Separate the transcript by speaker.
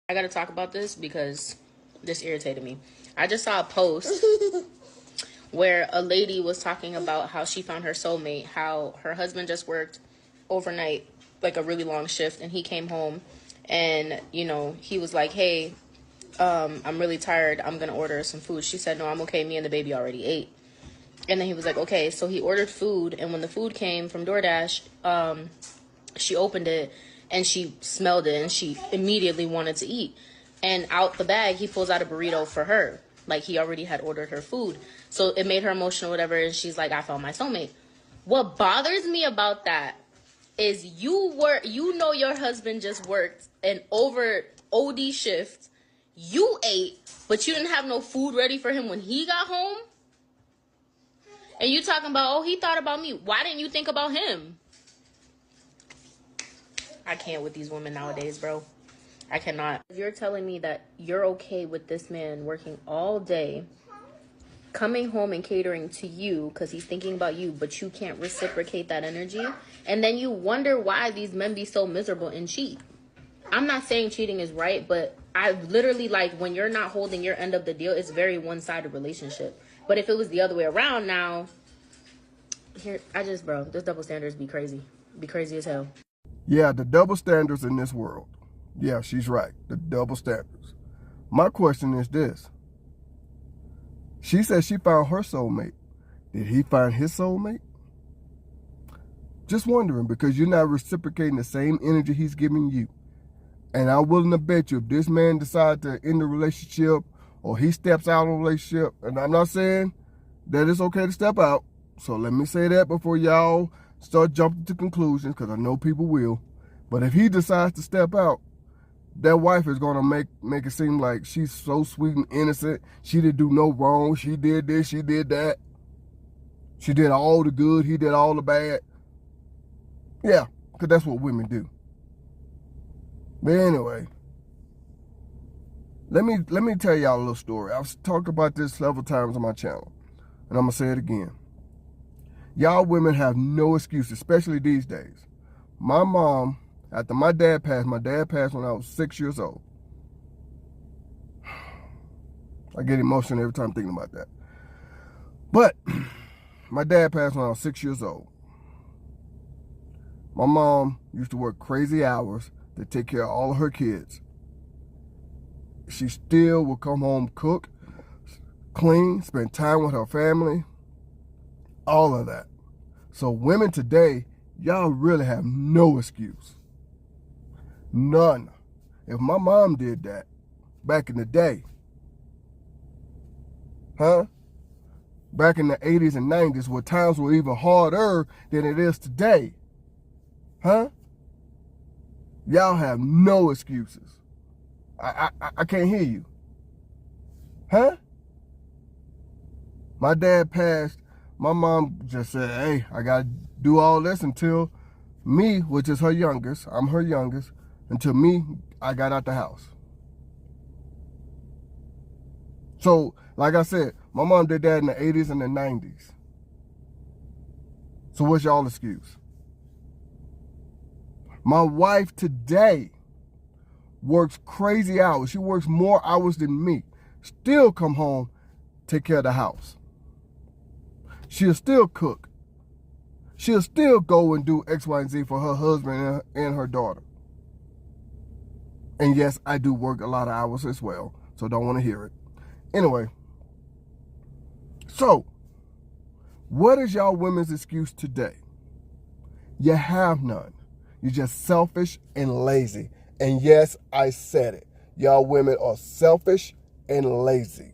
Speaker 1: I gotta talk about this because this irritated me. I just saw a post where a lady was talking about how she found her soulmate, how her husband just worked overnight, like a really long shift, and he came home and, you know, he was like, hey, I'm really tired. I'm gonna order some food. She said, no, I'm okay. Me and the baby already ate. And then he was like, okay. So he ordered food, and when the food came from DoorDash, she opened it and she smelled it and she immediately wanted to eat. And out the bag, he pulls out a burrito for her. Like, he already had ordered her food. So it made her emotional, whatever. And she's like, I found my soulmate. What bothers me about that is you know your husband just worked an over OD shift. You ate, but you didn't have no food ready for him when he got home. And you talking about, oh, he thought about me. Why didn't you think about him? I can't with these women nowadays, bro. I cannot. You're telling me that you're okay with this man working all day, coming home and catering to you because he's thinking about you, but you can't reciprocate that energy. And then you wonder why these men be so miserable and cheat. I'm not saying cheating is right, but I literally, like, when you're not holding your end of the deal, it's very one-sided relationship. But if it was the other way around now, bro, this double standards be crazy. Be crazy as hell.
Speaker 2: Yeah, the double standards in this world. Yeah, she's right. The double standards. My question is this. She said she found her soulmate. Did he find his soulmate? Just wondering, because you're not reciprocating the same energy he's giving you. And I'm willing to bet you if this man decides to end the relationship or he steps out of a relationship, and I'm not saying that it's okay to step out. So let me say that before y'all start jumping to conclusions, because I know people will. But if he decides to step out, that wife is going to make it seem like she's so sweet and innocent. She didn't do no wrong. She did this, she did that. She did all the good, he did all the bad. Yeah, because that's what women do. But anyway, let me tell y'all a little story. I've talked about this several times on my channel, and I'm going to say it again. Y'all women have no excuse, especially these days. My mom, after my dad passed when I was 6 years old. I get emotional every time thinking about that. But my dad passed when I was 6 years old. My mom used to work crazy hours to take care of all of her kids. She still would come home, cook, clean, spend time with her family, all of that. So women today, y'all really have no excuse. None. If my mom did that back in the day, back in the 80s and 90s, where times were even harder than it is today, y'all have no excuses. I can't hear you. My dad passed. My mom just said, hey, I got to do all this until me, which is her youngest, I'm her youngest, until me, I got out the house. So, like I said, my mom did that in the 80s and the 90s. So what's y'all excuse? My wife today works crazy hours. She works more hours than me. Still come home, take care of the house. She'll still cook. She'll still go and do X, Y, and Z for her husband and her daughter. And yes, I do work a lot of hours as well, so don't want to hear it. Anyway, so what is y'all women's excuse today? You have none. You're just selfish and lazy. And yes, I said it. Y'all women are selfish and lazy.